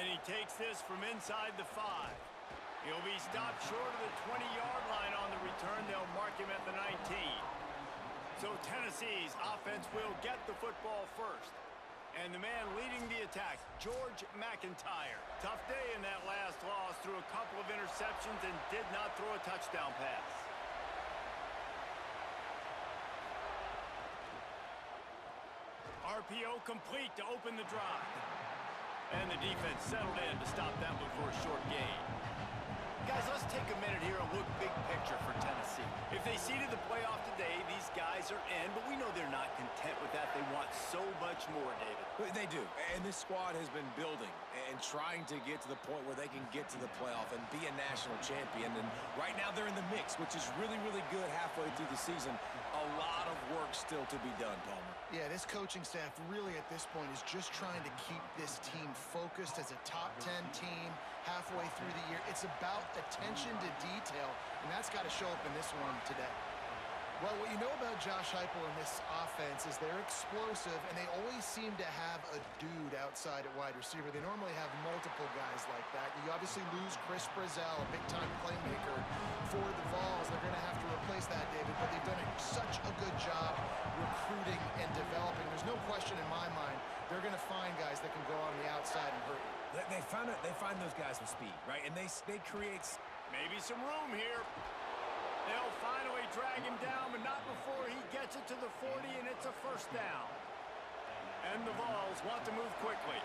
And he takes this from inside the 5. He'll be stopped short of the 20-yard line on the return. They'll mark him at the 19. So Tennessee's offense will get the football first. And the man leading the attack, George McIntyre. Tough day in that last loss, threw a couple of interceptions and did not throw a touchdown pass. RPO complete to open the drive. And the defense settled in to stop that one for a short gain. Guys, let's take a minute here and look big picture for Tennessee. If they seeded the playoff today, these guys are in, but we know they're not content with that. They want so much more, David. They do, and this squad has been building and trying to get to the point where they can get to the playoff and be a national champion. And right now they're in the mix, which is really, really good halfway through the season. A lot of work still to be done, Palmer. Yeah, this coaching staff really at this point is just trying to keep this team focused as a top 10 team halfway through the year. It's about attention to detail, and that's got to show up in this one today. Well, what you know about Josh Heupel in this offense is they're explosive, and they always seem to have a dude outside at wide receiver. They normally have multiple guys like that. You obviously lose Chris Brazzell, a big-time playmaker for the Vols. They're going to have to replace that, David, but they've done such a good job recruiting and developing. There's no question in my mind they're going to find guys that can go on the outside and hurt you. They find those guys with speed, right? And they create maybe some room here. They'll finally drag him down, but not before he gets it to the 40, and it's a first down. And the Vols want to move quickly.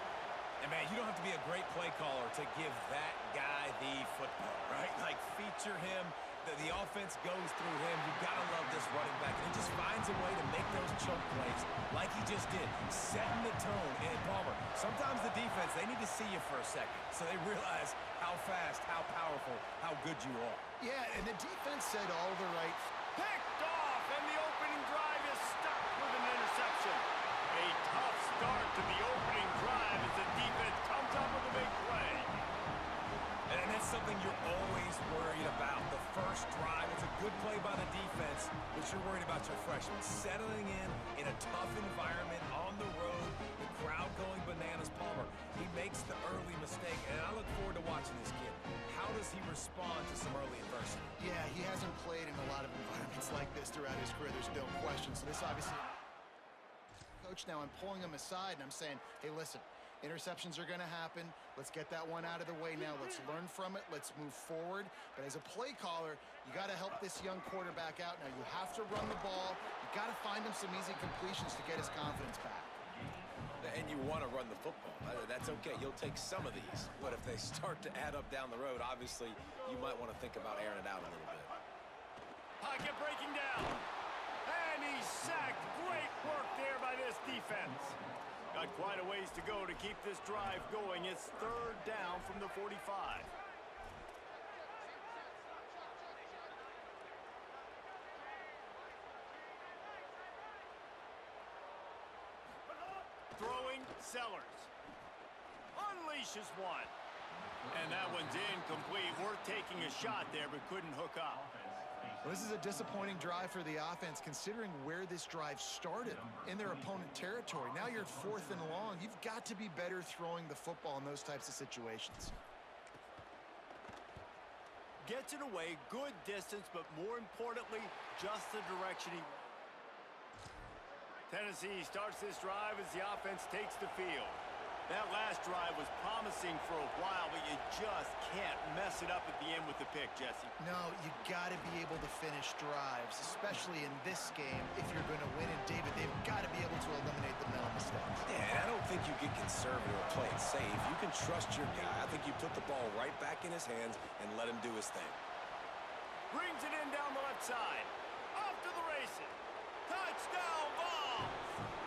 And, man, you don't have to be a great play caller to give that guy the football, right? Like, feature him. The offense goes through him. You've got to love this running back. And he just finds a way to make those choke plays like he just did, setting the tone. And, Palmer, sometimes the defense, they need to see you for a second so they realize how fast, how powerful, how good you are. Yeah, and the defense said all the right. Picked off, and the opening drive is stuck with an interception. A tough start to the opening drive as the defense comes up with a big play. And that's something you're always worried about. The first drive, it's a good play by the defense, but you're worried about your freshman settling in a tough environment on the road, the crowd going bananas. Palmer, he makes the early mistake, and I look forward to watching this kid. How does he respond to some early adversity? Yeah, he hasn't played in a lot of environments like this throughout his career. There's no question. So this obviously... Coach, now I'm pulling him aside, and I'm saying, hey, listen, interceptions are going to happen. Let's get that one out of the way now. Let's learn from it. Let's move forward. But as a play caller, you got to help this young quarterback out. Now, you have to run the ball. You got to find him some easy completions to get his confidence back. And you want to run the football. That's okay. You'll take some of these. But if they start to add up down the road, obviously, you might want to think about airing it out a little bit. Pocket breaking down. And he's sacked. Great work there by this defense. Got quite a ways to go to keep this drive going. It's third down from the 45. Throwing Sellers. Unleashes one. And that one's incomplete. Worth taking a shot there, but couldn't hook up. Well, this is a disappointing drive for the offense, considering where this drive started in their opponent territory. Now you're 4th and long. You've got to be better throwing the football in those types of situations. Gets it away, good distance, but more importantly, just the direction he wants. Tennessee starts this drive as the offense takes the field. That last drive was promising for a while, but you just can't mess it up at the end with the pick, Jesse. No, you got to be able to finish drives, especially in this game if you're going to win. And, David, they've got to be able to eliminate the mental mistakes. Yeah, and I don't think you get conservative or play it safe. You can trust your guy. I think you put the ball right back in his hands and let him do his thing. Brings it in down the left side. Off to the races. Touchdown, Vols!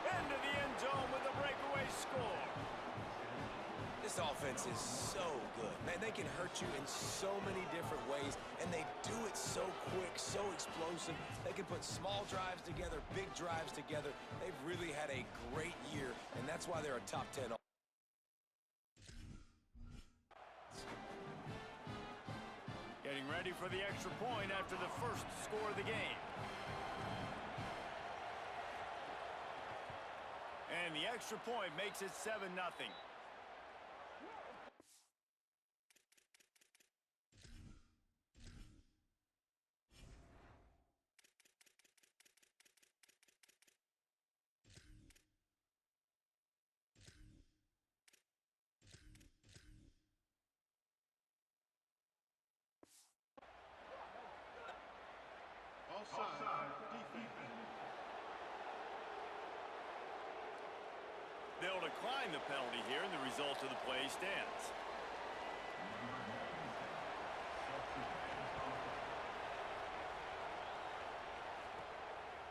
Into the end zone with a breakaway score. This offense is so good. Man, they can hurt you in so many different ways, and they do it so quick, so explosive. They can put small drives together, big drives together. They've really had a great year, and that's why they're a top 10. Getting ready for the extra point after the first score of the game. And the extra point makes it 7-0. decline the penalty here, and the result of the play stands.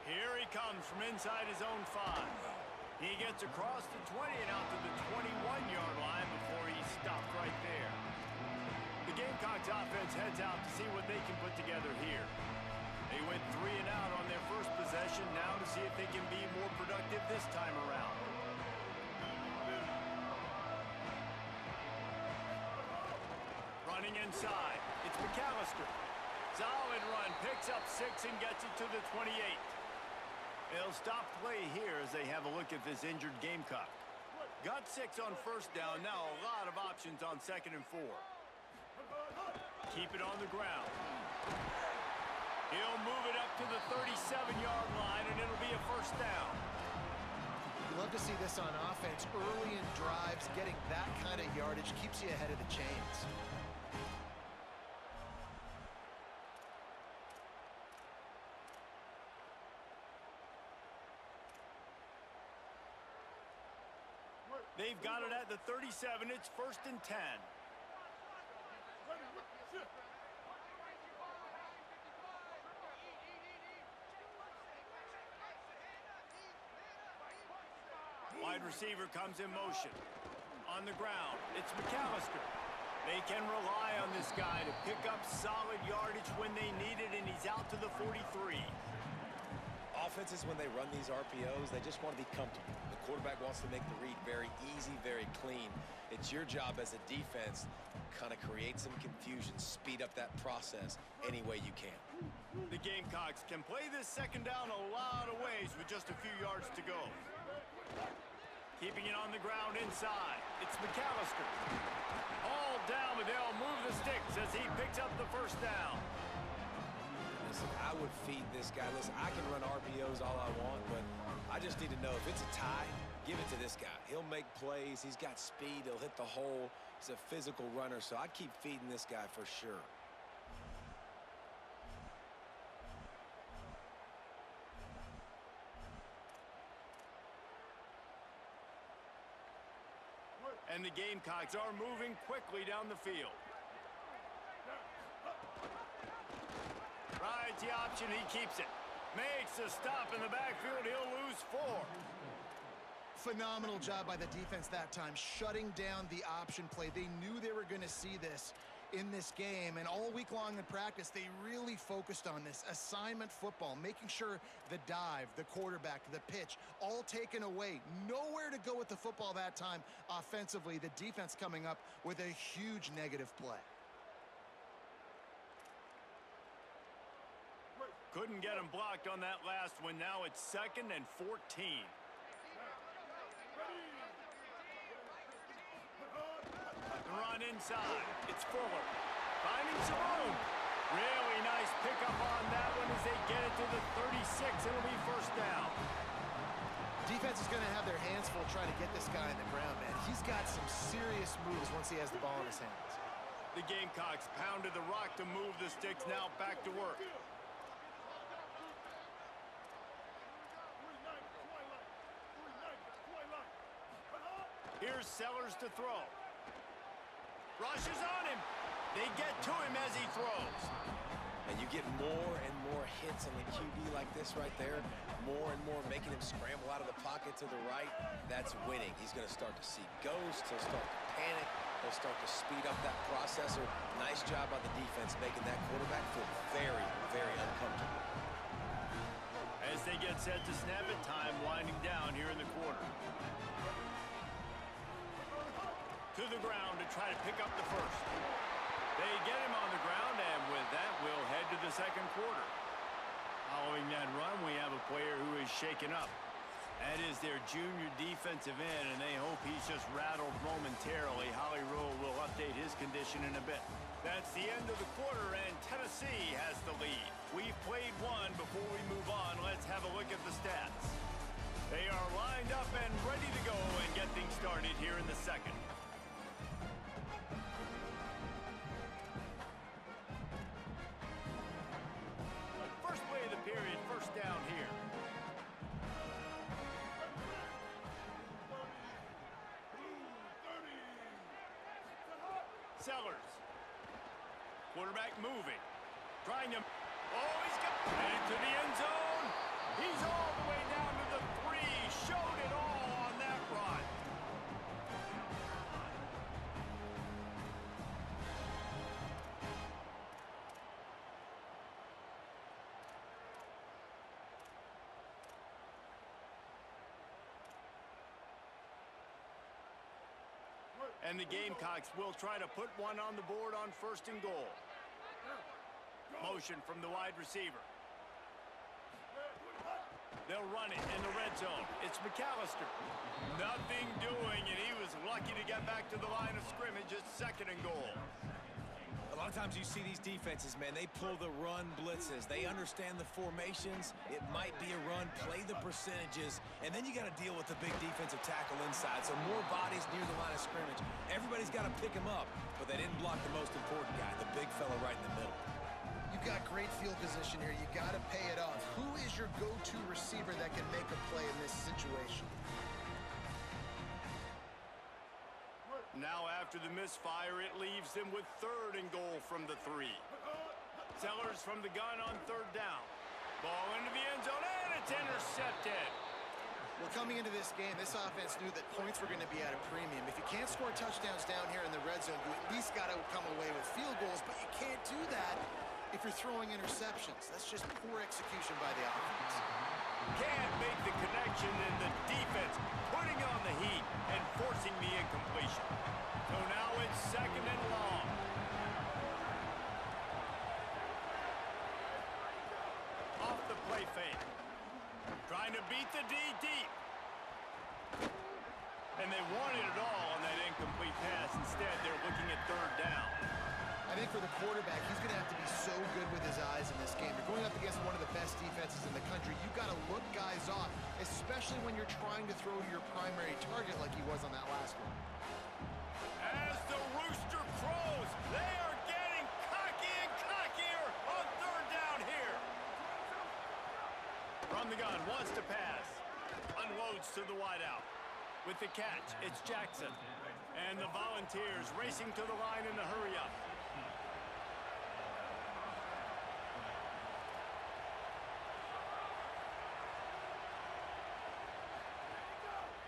Here he comes from inside his own 5. He gets across the 20 and out to the 21-yard line before he's stopped right there. The Gamecocks offense heads out to see what they can put together here. They went 3 and out on their first possession, now to see if they can be more productive this time around. Running inside, it's McAllister. Solid run, picks up 6 and gets it to the 28. They'll stop play here as they have a look at this injured Gamecock. Got 6 on first down, now a lot of options on 2nd and 4. Keep it on the ground. He'll move it up to the 37-yard line, and it'll be a first down. You love to see this on offense. Early in drives, getting that kind of yardage keeps you ahead of the chains. They've got it at the 37. It's 1st and 10. Wide receiver comes in motion. On the ground, it's McAllister. They can rely on this guy to pick up solid yardage when they need it, and he's out to the 43. Offenses, when they run these RPOs, they just want to be comfortable. The quarterback wants to make the read very easy, very clean. It's your job as a defense to kind of create some confusion, speed up that process any way you can. The Gamecocks can play this 2nd down a lot of ways with just a few yards to go. Keeping it on the ground inside. It's McAllister. All down, but they'll move the sticks as he picks up the first down. Listen, I would feed this guy. Listen, I can run RPOs all I want, but I just need to know if it's a tie, give it to this guy. He'll make plays. He's got speed. He'll hit the hole. He's a physical runner, so I'd keep feeding this guy for sure. And the Gamecocks are moving quickly down the field. Rides the option, he keeps it. Makes a stop in the backfield, he'll lose 4. Phenomenal job by the defense that time, shutting down the option play. They knew they were going to see this in this game, and all week long in practice, they really focused on this assignment football, making sure the dive, the quarterback, the pitch, all taken away. Nowhere to go with the football that time offensively. The defense coming up with a huge negative play. Couldn't get him blocked on that last one. Now it's 2nd and 14. Run inside. It's Fuller. Finding some room. Really nice pickup on that one as they get it to the 36. It'll be first down. Defense is going to have their hands full trying to get this guy in the ground, man. He's got some serious moves once he has the ball in his hands. The Gamecocks pounded the rock to move the sticks. Now back to work. Here's Sellers to throw. Rushes on him. They get to him as he throws. And you get more and more hits on the QB like this right there. More and more making him scramble out of the pocket to the right. That's winning. He's going to start to see ghosts. He'll start to panic. He'll start to speed up that processor. Nice job by the defense making that quarterback feel very, very uncomfortable. As they get set to snap it, time winding down here in the quarter. To the ground to try to pick up the first. They get him on the ground, and with that, we'll head to the 2nd quarter. Following that run, we have a player who is shaken up. That is their junior defensive end, and they hope he's just rattled momentarily. Holly Rowe will update his condition in a bit. That's the end of the quarter, and Tennessee has the lead. We've played one. Before we move on, let's have a look at the stats. They are lined up and ready to go and get things started here in the 2nd. First play of the period, first down here. Sellers. Quarterback moving. Trying to... Oh, he's got... Into the end zone. He's all the way down to the 3. Showed it all on that run. And the Gamecocks will try to put one on the board on 1st and goal. Motion from the wide receiver. They'll run it in the red zone. It's McAllister. Nothing doing, and he was lucky to get back to the line of scrimmage at 2nd and goal. A lot of times you see these defenses, man, they pull the run blitzes. They understand the formations. It might be a run, play the percentages, and then you got to deal with the big defensive tackle inside. So more bodies near the line of scrimmage. Everybody's got to pick him up, but they didn't block the most important guy, the big fella right in the middle. You've got great field position here. You got to pay it off. Who is your go-to receiver that can make a play in this situation? Now after the misfire, it leaves them with 3rd and goal from the 3. Sellers from the gun on 3rd down. Ball into the end zone, and it's intercepted. Well, coming into this game, this offense knew that points were going to be at a premium. If you can't score touchdowns down here in the red zone, you at least got to come away with field goals, but you can't do that if you're throwing interceptions. That's just poor execution by the offense. Can't make the connection, and the defense putting on the heat and forcing the incompletion. So now it's 2nd and long. Off the play fake. Trying to beat the D deep. And they wanted it all on that incomplete pass. Instead, they're looking at 3rd down. I think for the quarterback, he's going to have to be so good with his eyes in this game. You're going up against one of the best defenses in the country. You've got to look guys off, especially when you're trying to throw to your primary target like he was on that last one. As the rooster crows, they are getting cocky and cockier on 3rd down here. From the gun, wants to pass. Unloads to the wideout. With the catch, it's Jackson. And the Volunteers racing to the line in the hurry-up.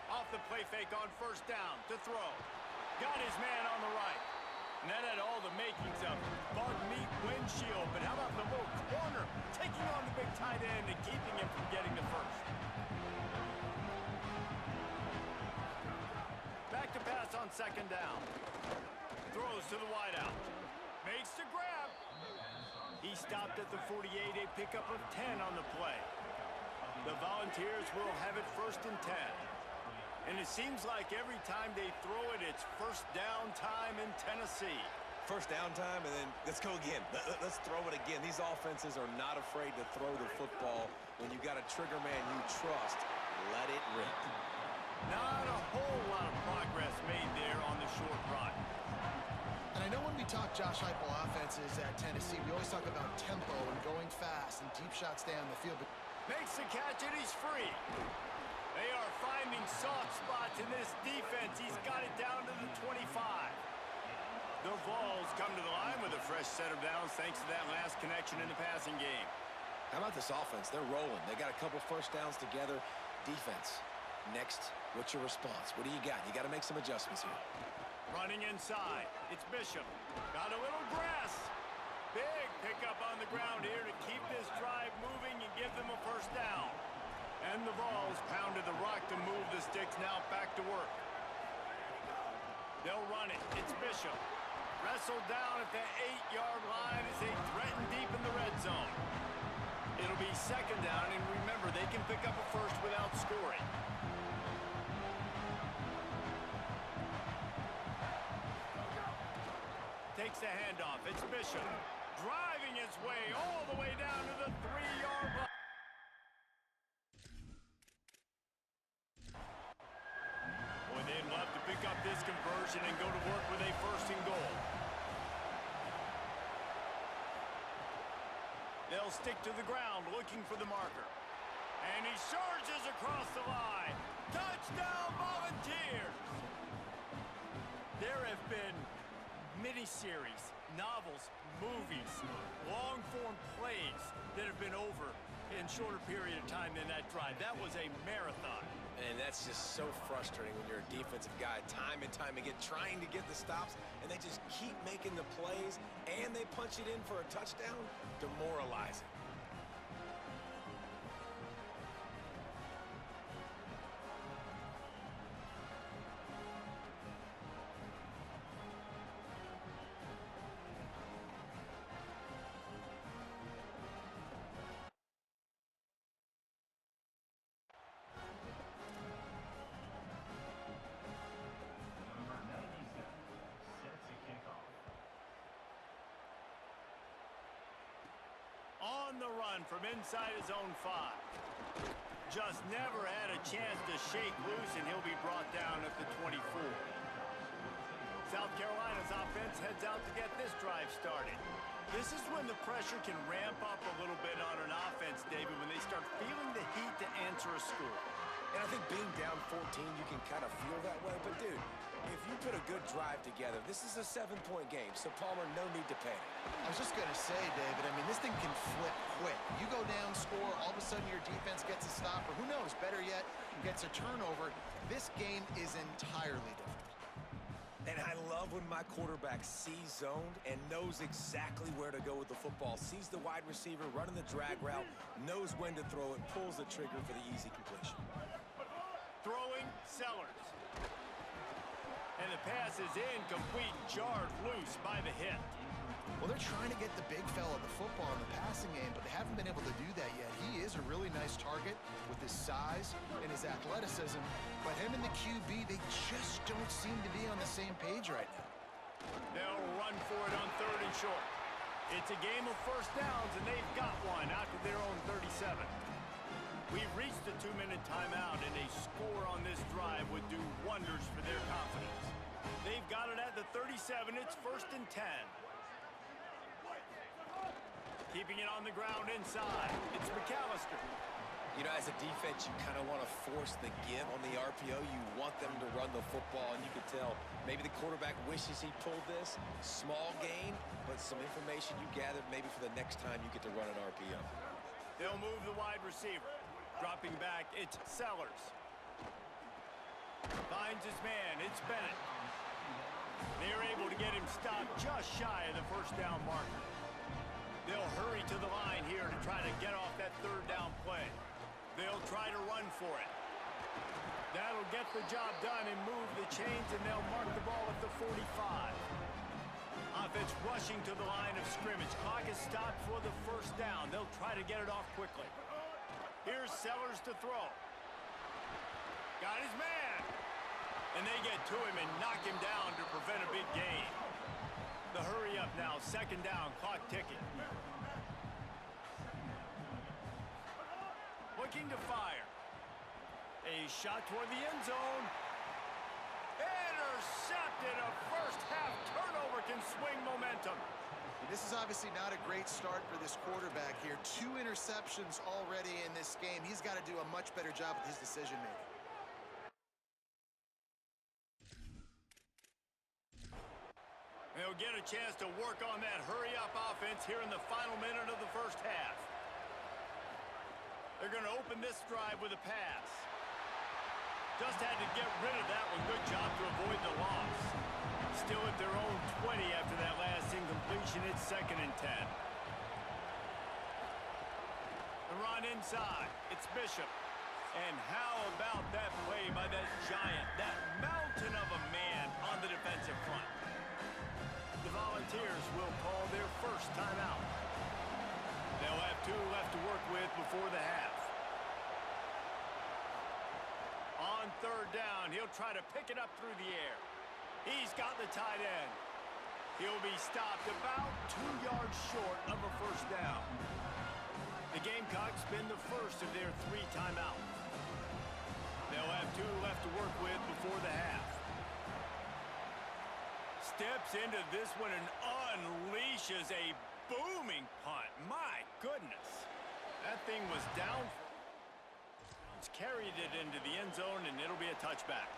Off the play fake on 1st down to throw. Got his man on the right. And that had all the makings of bug meat windshield. But how about the little corner taking on the big tight end and keeping him from getting the 1st? Back to pass on 2nd down. Throws to the wideout. Makes the grab. He stopped at the 48, a pickup of 10 on the play. The Volunteers will have it 1st and 10. And it seems like every time they throw it, it's 1st down time in Tennessee. 1st down time, and then let's go again. Let's throw it again. These offenses are not afraid to throw the football. When you got a trigger man you trust, let it rip. Not a whole lot of progress made there on the short run. And I know when we talk Josh Heupel offenses at Tennessee, we always talk about tempo and going fast and deep shots down the field. But makes the catch, and he's free. They are finding soft spots in this defense. He's got it down to the 25. The Vols come to the line with a fresh set of downs thanks to that last connection in the passing game. How about this offense? They're rolling. They got a couple 1st downs together. Defense. Next, what's your response? What do you got? You got to make some adjustments here. Running inside. It's Bishop. Got a little grass. Big pickup on the ground here to keep this drive moving and give them a 1st down. And the Vols pounded the rock to move the sticks now back to work. They'll run it. It's Bishop. Wrestled down at the 8-yard line as they threaten deep in the red zone. It'll be 2nd down, and remember, they can pick up a 1st without scoring. Takes the handoff. It's Bishop. Driving his way all the way down to the 3-yard line. Boy, they'd love to pick up this conversion and go to work with a 1st and goal. They'll stick to the ground looking for the marker. And he surges across the line. Touchdown, Volunteers! There have been many miniseries, novels, movies, long-form plays that have been over in shorter period of time than that drive. That was a marathon. And that's just so frustrating when you're a defensive guy, time and time again, trying to get the stops, and they just keep making the plays, and they punch it in for a touchdown. Demoralizing. On the run from inside his own 5. Just never had a chance to shake loose, and he'll be brought down at the 24. South Carolina's offense heads out to get this drive started. This is when the pressure can ramp up a little bit on an offense, David, when they start feeling the heat to answer a score. And I think being down 14, you can kind of feel that way. But, dude, if you put a good drive together, this is a 7-point game. So, Palmer, no need to panic. I was just going to say, David, I mean, this thing can flip quick. You go down, score, all of a sudden your defense gets a stop, or who knows, better yet, gets a turnover. This game is entirely different. And I love when my quarterback sees zoned and knows exactly where to go with the football. Sees the wide receiver running the drag route, knows when to throw it, pulls the trigger for the easy completion. Throwing, Sellers. And the pass is incomplete, jarred loose by the hit. Well, they're trying to get the big fella the football in the passing game, but they haven't been able to do that yet. He is a really nice target with his size and his athleticism, but him and the QB, they just don't seem to be on the same page right now. They'll run for it on 3rd and short. It's a game of first downs, and they've got one out to their own 37. We've reached the 2-minute timeout, and a score on this drive would do wonders for their confidence. They've got it at the 37. It's 1st and 10. Keeping it on the ground inside. It's McAllister. You know, as a defense, you kind of want to force the give on the RPO. You want them to run the football, and you can tell maybe the quarterback wishes he pulled this. Small gain, but some information you gathered maybe for the next time you get to run an RPO. They'll move the wide receiver. Dropping back, it's Sellers. Finds his man, it's Bennett. They're able to get him stopped just shy of the first down marker. They'll hurry to the line here to try to get off that 3rd down play. They'll try to run for it. That'll get the job done and move the chains, and they'll mark the ball at the 45. Offense rushing to the line of scrimmage. Clock is stopped for the 1st down. They'll try to get it off quickly. Here's Sellers to throw. Got his man. And they get to him and knock him down to prevent a big gain. The hurry up now, 2nd down, clock ticking. Looking to fire. A shot toward the end zone. Intercepted. A first-half turnover can swing momentum. This is obviously not a great start for this quarterback here. 2 interceptions already in this game. He's got to do a much better job with his decision-making. They'll get a chance to work on that hurry-up offense here in the final minute of the 1st half. They're going to open this drive with a pass. Just had to get rid of that one. Good job to avoid the loss. Still at their own 20 after that last incompletion. It's 2nd and 10. The run inside. It's Bishop. And how about that play by that giant, that mountain of a man on the defensive front? The Volunteers will call their 1st timeout. They'll have 2 left to work with before the half. On 3rd down, he'll try to pick it up through the air. He's got the tight end. He'll be stopped about 2 yards short of a 1st down. The Gamecocks spend the 1st of their 3 timeouts. They'll have 2 left to work with before the half. Steps into this one and unleashes a booming punt. My goodness. That thing was down. It's carried it into the end zone, and it'll be a touchback.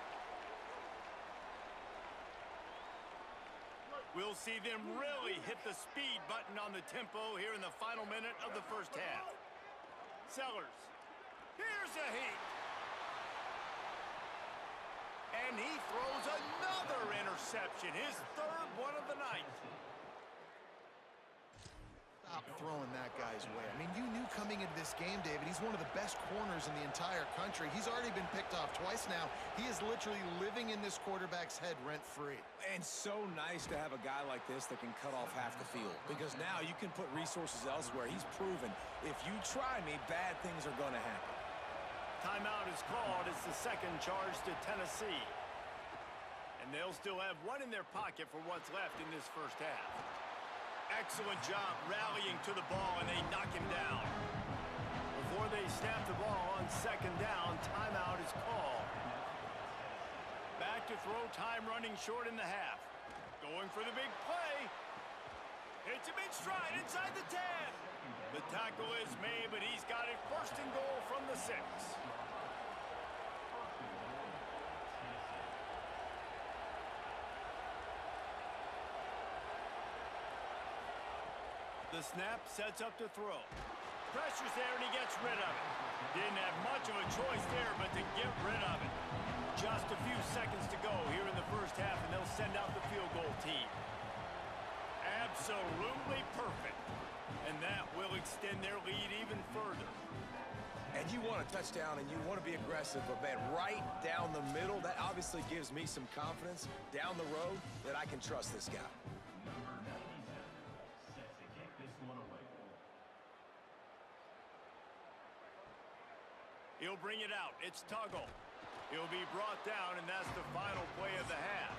We'll see them really hit the speed button on the tempo here in the final minute of the first half. Sellers. Here's a heat. And he throws another interception, his third one of the night. Stop throwing that guy's way. I mean, you knew coming into this game, David, he's one of the best corners in the entire country. He's already been picked off twice now. He is literally living in this quarterback's head rent-free. And so nice to have a guy like this that can cut off half the field, because now you can put resources elsewhere. He's proven if you try me, bad things are going to happen. Timeout is called. It's the second charge to Tennessee. And they'll still have one in their pocket for what's left in this first half. Excellent job rallying to the ball, and they knock him down. Before they snap the ball on second down, timeout is called. Back to throw, time running short in the half. Going for the big play. Hits him in stride inside the 10. The tackle is made, but he's got it first and goal from the 6. The snap sets up to throw. Pressure's there, and he gets rid of it. Didn't have much of a choice there, but to get rid of it. Just a few seconds to go here in the first half, and they'll send out the field goal team. Absolutely perfect. And that will extend their lead even further. And you want a touchdown, and you want to be aggressive, but, man, right down the middle, that obviously gives me some confidence down the road that I can trust this guy. He'll bring it out. It's Tuggle. He'll be brought down, and that's the final play of the half.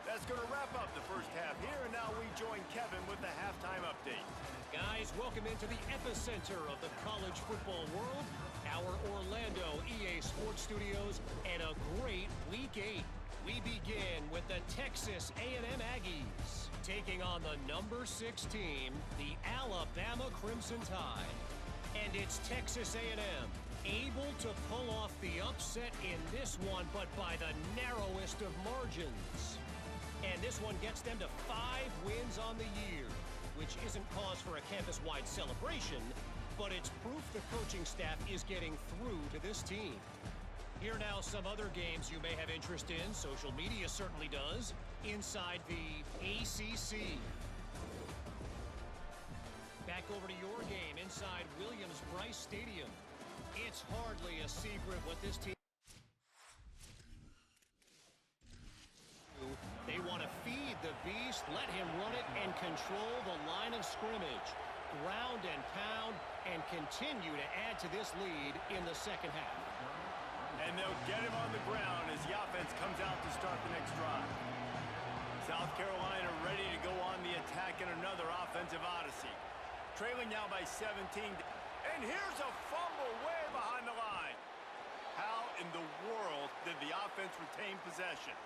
That's going to wrap up the first half here, and now we join Kevin with the halftime update. Guys, welcome into the epicenter of the college football world, our Orlando EA Sports Studios, and a great Week 8. We begin with the Texas A&M Aggies, taking on the number 6 team, the Alabama Crimson Tide. And it's Texas A&M, able to pull off the upset in this one, but by the narrowest of margins. And this one gets them to 5 wins on the year, which isn't cause for a campus-wide celebration, but it's proof the coaching staff is getting through to this team. Here now some other games you may have interest in, social media certainly does, inside the ACC. Back over to your game inside Williams-Brice Stadium. It's hardly a secret what this team... They want to feed the beast, let him run it, and control the line of scrimmage. Ground and pound, and continue to add to this lead in the second half. And they'll get him on the ground as the offense comes out to start the next drive. South Carolina ready to go on the attack in another offensive odyssey. Trailing now by 17. And here's a fumble way behind the line. How in the world did the offense retain possession?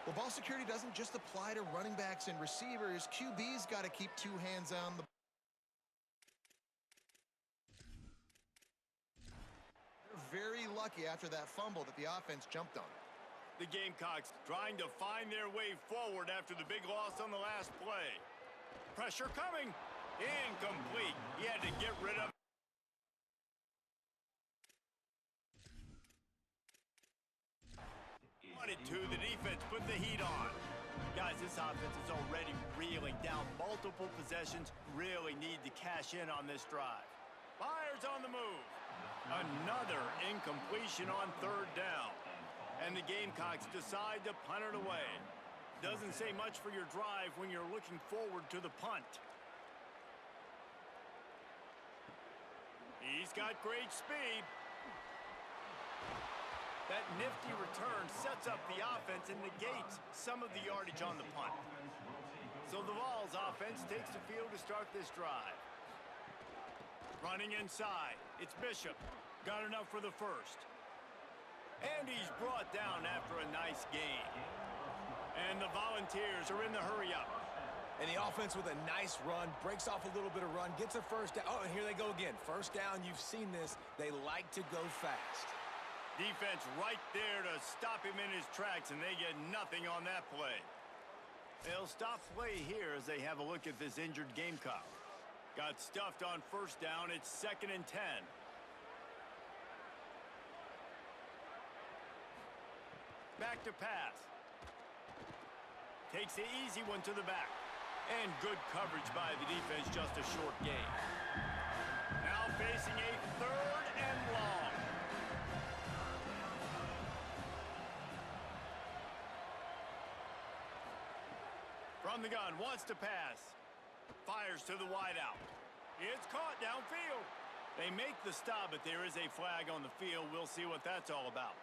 Well, ball security doesn't just apply to running backs and receivers. QB's got to keep 2 hands on the... They're very lucky after that fumble that the offense jumped on. The Gamecocks trying to find their way forward after the big loss on the last play. Pressure coming. Incomplete. He had to get rid of it. The defense put the heat on. Guys, this offense is already reeling down multiple possessions. Really need to cash in on this drive. Fires on the move. Another incompletion on 3rd down. And the Gamecocks decide to punt it away. Doesn't say much for your drive when you're looking forward to the punt. He's got great speed. That nifty return sets up the offense and negates some of the yardage on the punt. So the Vols offense takes the field to start this drive. Running inside. It's Bishop. Got enough for the first. And he's brought down after a nice gain. And the Volunteers are in the hurry-up. And the offense with a nice run, breaks off a little bit of run, gets a first down. Oh, and here they go again. First down, you've seen this. They like to go fast. Defense right there to stop him in his tracks, and they get nothing on that play. They'll stop play here as they have a look at this injured Gamecock. Got stuffed on first down. It's 2nd and 10. Back to pass. Takes the easy one to the back. And good coverage by the defense, just a short gain. Now facing a 3rd and long. From the gun, wants to pass. Fires to the wideout. It's caught downfield. They make the stop, but there is a flag on the field. We'll see what that's all about.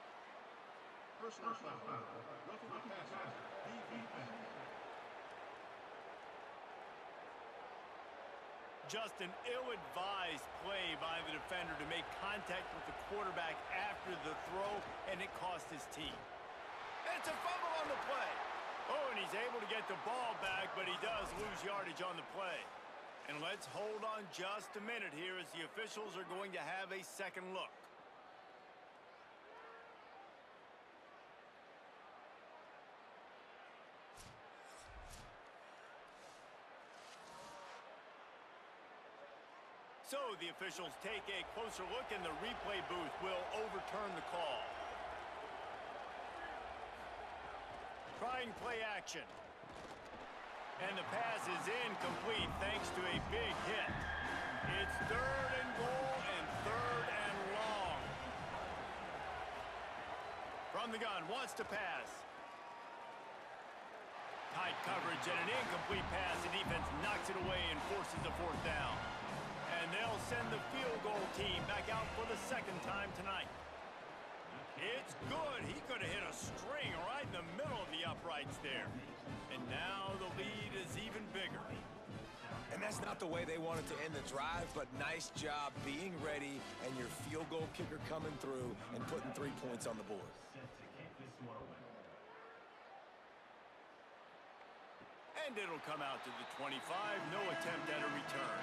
Personal foul. Roughing the passer. Defense. Just an ill-advised play by the defender to make contact with the quarterback after the throw, and it cost his team. It's a fumble on the play. Oh, and he's able to get the ball back, but he does lose yardage on the play. And let's hold on just a minute here as the officials are going to have a second look. So the officials take a closer look, and the replay booth will overturn the call. Trying play action. And the pass is incomplete thanks to a big hit. It's 3rd and goal and 3rd and long. From the gun, wants to pass. Tight coverage and an incomplete pass. The defense knocks it away and forces the 4th down. And they'll send the field goal team back out for the 2nd time tonight. It's good. He could have hit a string right in the middle of the uprights there. And now the lead is even bigger. And that's not the way they wanted to end the drive, but nice job being ready and your field goal kicker coming through and putting 3 points on the board. And it'll come out to the 25. No attempt at a return.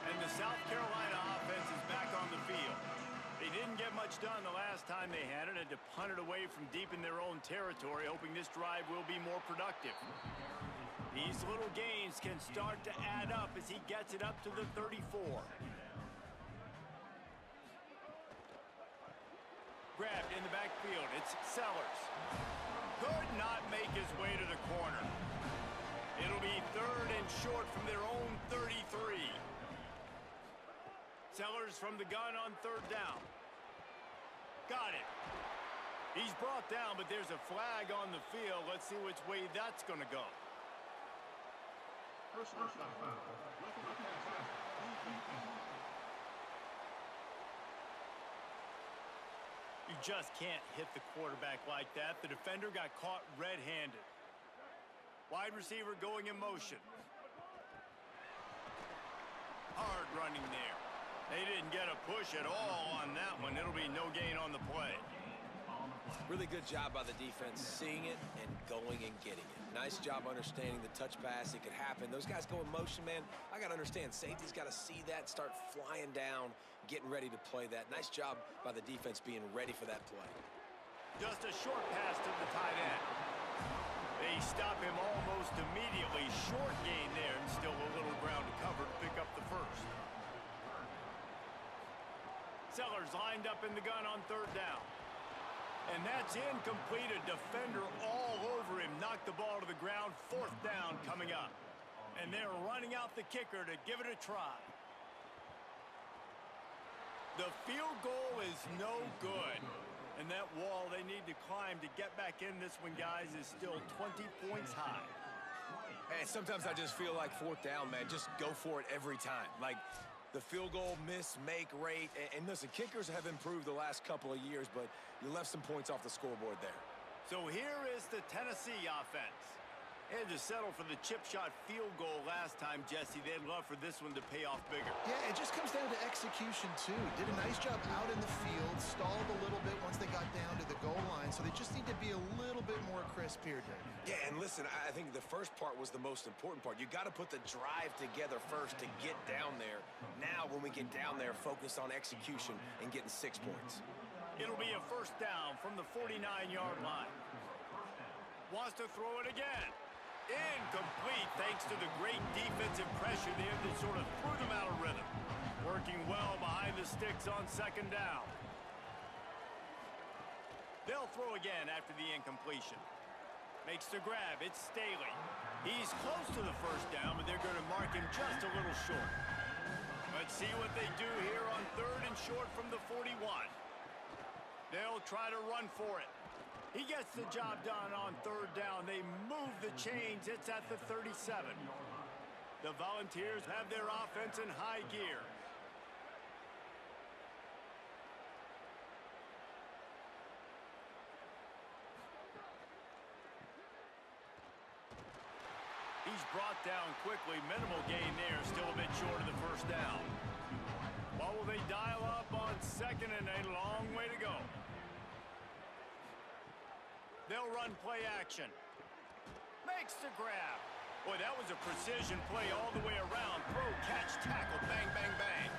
And the South Carolina offense is back on the field. They didn't get much done the last time they had it, and to punt it away from deep in their own territory, hoping this drive will be more productive. These little gains can start to add up as he gets it up to the 34. Grabbed in the backfield. It's Sellers. Could not make his way to the corner. It'll be 3rd and short from their own 33. Sellers from the gun on 3rd down. Got it. He's brought down, but there's a flag on the field. Let's see which way that's going to go. Personal foul. Roughing the passer. Defense. You just can't hit the quarterback like that. The defender got caught red-handed. Wide receiver going in motion. Hard running there. They didn't get a push at all on that one. It'll be no gain on the play. Really good job by the defense, seeing it and going and getting it. Nice job understanding the touch pass. It could happen. Those guys go in motion, man. I got to understand, safety's got to see that, start flying down, getting ready to play that. Nice job by the defense being ready for that play. Just a short pass to the tight end. They stop him almost immediately. Short gain there, and still a little ground to cover to pick up the first. Sellers lined up in the gun on 3rd down. And that's incomplete. A defender all over him. Knocked the ball to the ground. 4th down coming up. And they're running out the kicker to give it a try. The field goal is no good. And that wall they need to climb to get back in this one, guys, is still 20 points high. Hey, sometimes I just feel like 4th down, man. Just go for it every time. Like, the field goal miss-make rate. And listen, kickers have improved the last couple of years, but you left some points off the scoreboard there. So here is the Tennessee offense. Had to settle for the chip shot field goal last time, Jesse. They'd love for this one to pay off bigger. Yeah, it just comes down to execution, too. Did a nice job out in the field, stalled a little bit once they got down to the goal line, so they just need to be a little bit more crisp here, Dave. Yeah, and listen, I think the first part was the most important part. You got to put the drive together first to get down there. Now, when we get down there, focus on execution and getting 6 points. It'll be a 1st down from the 49-yard line. Wants to throw it again. Incomplete thanks to the great defensive pressure there that sort of threw them out of rhythm. Working well behind the sticks on second down. They'll throw again after the incompletion. Makes the grab. It's Staley. He's close to the first down, but they're going to mark him just a little short. Let's see what they do here on third and short from the 41. They'll try to run for it. He gets the job done on third down. They move the chains. It's at the 37. The Volunteers have their offense in high gear. He's brought down quickly. Minimal gain there. Still a bit short of the first down. What will they dial up on second and a long way to go? They'll run play action. Makes the grab. Boy, that was a precision play all the way around. Throw, catch, tackle, bang, bang, bang.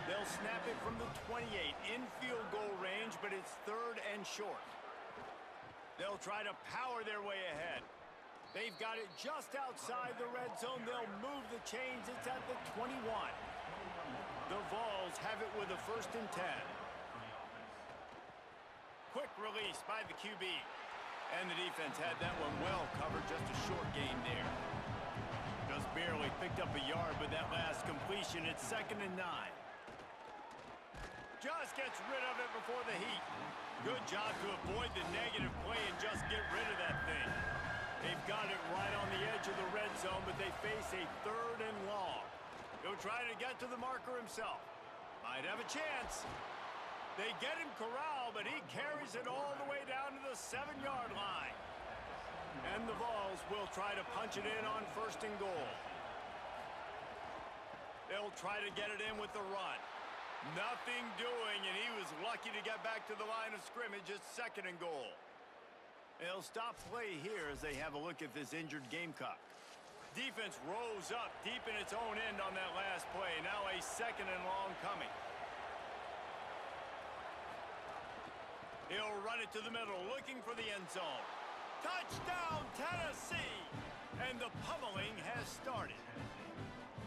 They'll snap it from the 28 in field goal range, but it's third and short. They'll try to power their way ahead. They've got it just outside the red zone. They'll move the chains. It's at the 21. The Vols have it with a first and 10. Quick release by the QB. And the defense had that one well covered. Just a short gain there. Just barely picked up a yard with that last completion. It's second and 9. Just gets rid of it before the heat. Good job to avoid the negative play and just get rid of that thing. They've got it right on the edge of the red zone, but they face a third and long. He'll try to get to the marker himself. Might have a chance. They get him corralled, but he carries it all the way down to the 7-yard line. And the Vols will try to punch it in on first and goal. They'll try to get it in with the run. Nothing doing, and he was lucky to get back to the line of scrimmage at second and goal. They'll stop play here as they have a look at this injured Gamecock. Defense rose up deep in its own end on that last play. Now a second and long coming. He'll run it to the middle, looking for the end zone. Touchdown, Tennessee! And the pummeling has started.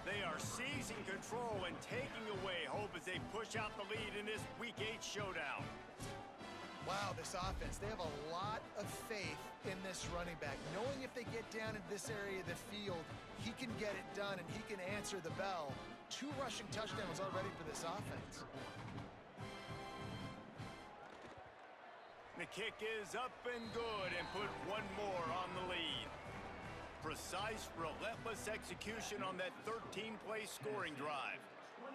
They are seizing control and taking away hope as they push out the lead in this Week 8 showdown. Wow, this offense, they have a lot of faith in this running back. Knowing if they get down in this area of the field, he can get it done and he can answer the bell. 2 rushing touchdowns already for this offense. The kick is up and good and put one more on the lead. Precise, relentless execution on that 13-play scoring drive.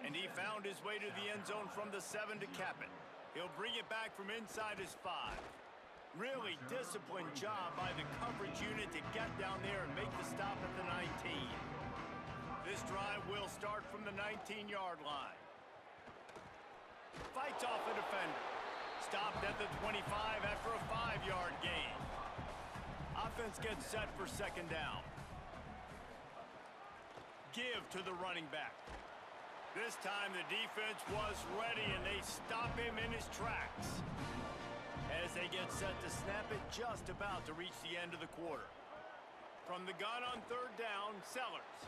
And he found his way to the end zone from the 7 to cap it. He'll bring it back from inside his 5. Really disciplined job by the coverage unit to get down there and make the stop at the 19. This drive will start from the 19-yard line. Fights off the defender. Stopped at the 25 after a 5-yard gain. Offense gets set for second down. Give to the running back. This time the defense was ready and they stop him in his tracks. As they get set to snap it, just about to reach the end of the quarter. From the gun on third down, Sellers.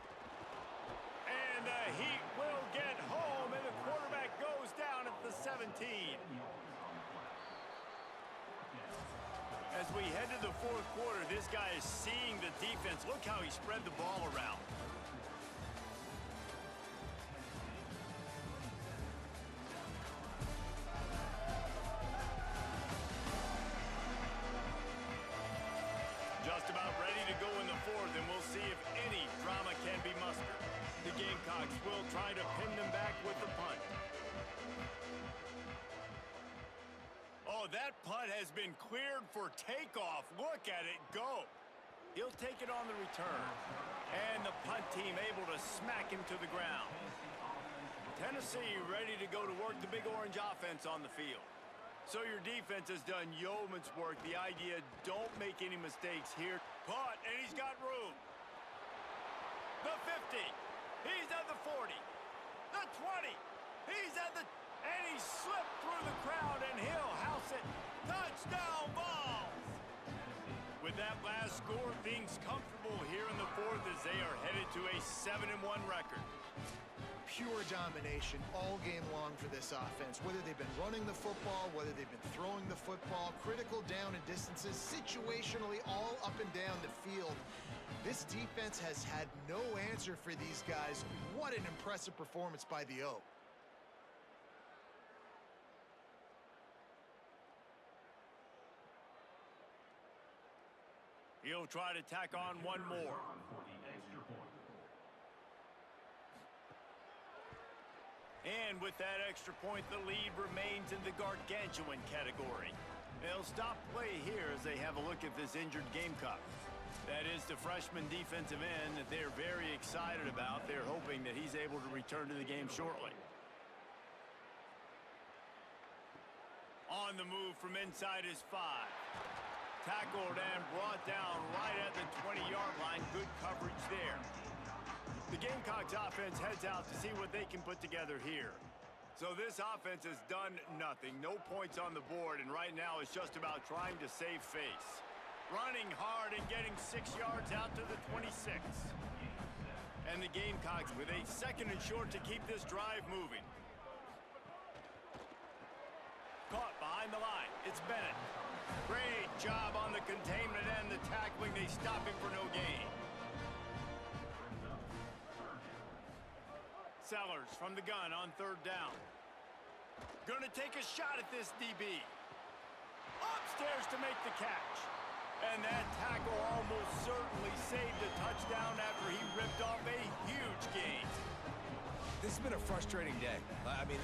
And the Heat will get home and the quarterback goes down at the 17. As we head to the fourth quarter, this guy is seeing the defense. Look how he spread the ball around. Just about ready to go in the fourth, and we'll see if any drama can be mustered. The Gamecocks will try to pin them back with the punt. Oh, that punt has been cleared for takeoff. Look at it go. He'll take it on the return. And the punt team able to smack him to the ground. Tennessee ready to go to work the Big Orange offense on the field. So your defense has done yeoman's work. The idea, don't make any mistakes here. Punt, and he's got room. The 50. He's at the 40. The 20. He's at the... And he slipped through the crowd, and he'll house it. Touchdown, Vols! With that last score, things comfortable here in the fourth as they are headed to a 7-1 record. Pure domination all game long for this offense. Whether they've been running the football, whether they've been throwing the football, critical down and distances, situationally all up and down the field. This defense has had no answer for these guys. What an impressive performance by the O. He'll try to tack on one more. And with that extra point, the lead remains in the gargantuan category. They'll stop play here as they have a look at this injured Gamecock. That is the freshman defensive end that they're very excited about. They're hoping that he's able to return to the game shortly. On the move from inside his 5. Tackled and brought down right at the 20-yard line. Good coverage there. The Gamecocks offense heads out to see what they can put together here. So this offense has done nothing. No points on the board, and right now it's just about trying to save face. Running hard and getting 6 yards out to the 26. And the Gamecocks with a 2nd and short to keep this drive moving. Caught behind the line. It's Bennett. Great job on the containment and the tackling. They stop him for no gain. Sellers from the gun on 3rd down. Gonna take a shot at this DB. Upstairs to make the catch. And that tackle almost certainly saved a touchdown after he ripped off a huge gain. This has been a frustrating day. I mean,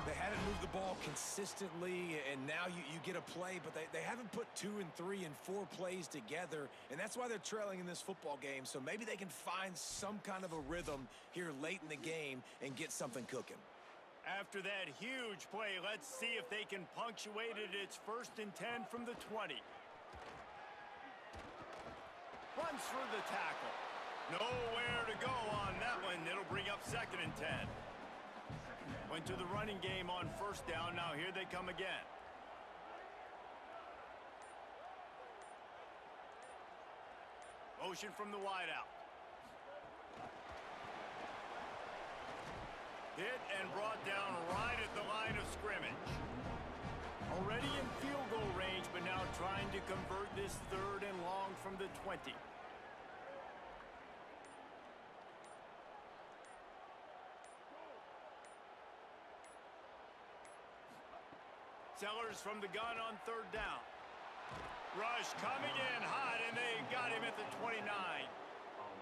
they haven't moved the ball consistently, and now you get a play, but they haven't put 2 and 3 and 4 plays together, and that's why they're trailing in this football game. So maybe they can find some kind of a rhythm here late in the game and get something cooking. After that huge play, let's see if they can punctuate it. It's 1st and 10 from the 20. Runs through the tackle. Nowhere to go on that one. It'll bring up 2nd and 10. Went to the running game on 1st down. Now here they come again. Motion from the wideout. Hit and brought down right at the line of scrimmage. Already in field goal range, but now trying to convert this 3rd and long from the 20. Sellers from the gun on 3rd down. Rush coming in hot, and they got him at the 29.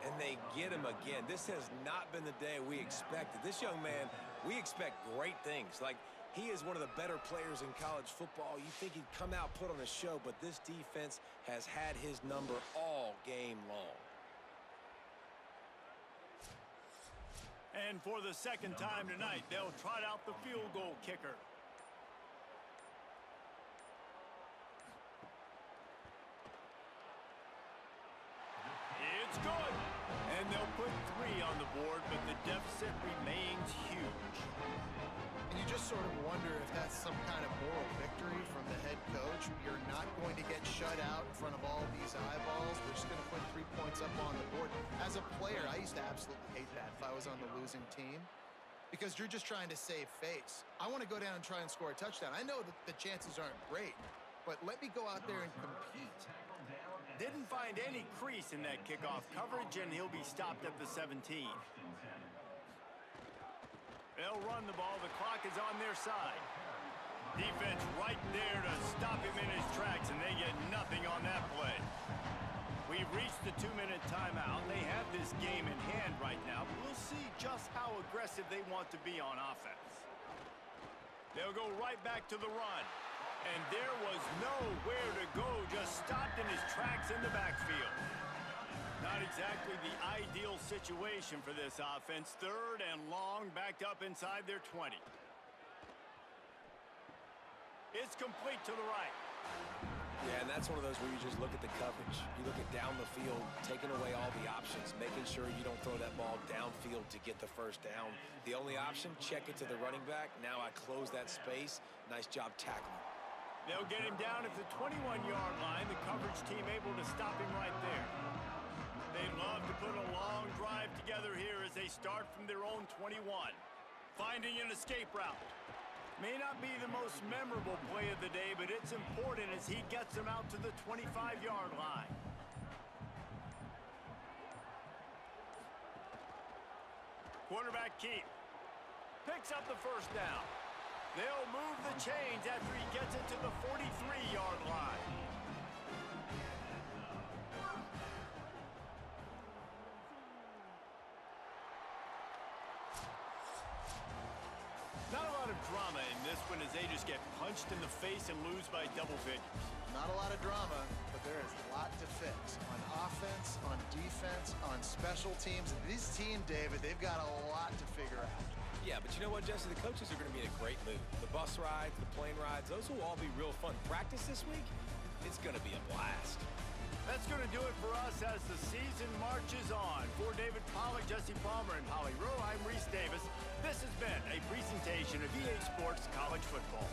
And they get him again. This has not been the day we expected. This young man, we expect great things. Like, he is one of the better players in college football. You think he'd come out, put on a show, but this defense has had his number all game long. And for the 2nd time tonight, they'll trot out the field goal kicker. It's good. And they'll put 3 on the board, but the deficit remains huge. And you just sort of wonder if that's some kind of moral victory from the head coach. You're not going to get shut out in front of all these eyeballs. We're just going to put 3 points up on the board. As a player, I used to absolutely hate that if I was on the losing team, because you're just trying to save face. I want to go down and try and score a touchdown. I know that the chances aren't great, but let me go out there and compete. Didn't find any crease in that kickoff coverage, and he'll be stopped at the 17. They'll run the ball. The clock is on their side. Defense right there to stop him in his tracks, and they get nothing on that play. We've reached the 2-minute timeout. They have this game in hand right now. We'll see just how aggressive they want to be on offense. They'll go right back to the run. And there was nowhere to go, just stopped in his tracks in the backfield. Not exactly the ideal situation for this offense. 3rd and long, backed up inside their 20. It's complete to the right. Yeah, and that's one of those where you just look at the coverage. You look at down the field, taking away all the options, making sure you don't throw that ball downfield to get the 1st down. The only option, check it to the running back. Now I close that space. Nice job tackling. They'll get him down at the 21-yard line. The coverage team able to stop him right there. They'd love to put a long drive together here as they start from their own 21. Finding an escape route. May not be the most memorable play of the day, but it's important as he gets them out to the 25-yard line. Quarterback keep. Picks up the first down. They'll move the chains after he gets it to the 43-yard line. Not a lot of drama in this one as they just get punched in the face and lose by double figures. Not a lot of drama, but there is a lot to fix on offense, on defense, on special teams. This team, David, they've got a lot to figure out. Yeah, but you know what, Jesse? The coaches are going to be in a great mood. The bus rides, the plane rides, those will all be real fun. Practice this week, it's going to be a blast. That's going to do it for us as the season marches on. For David Pollack, Jesse Palmer, and Holly Rowe, I'm Reese Davis. This has been a presentation of EA Sports College Football.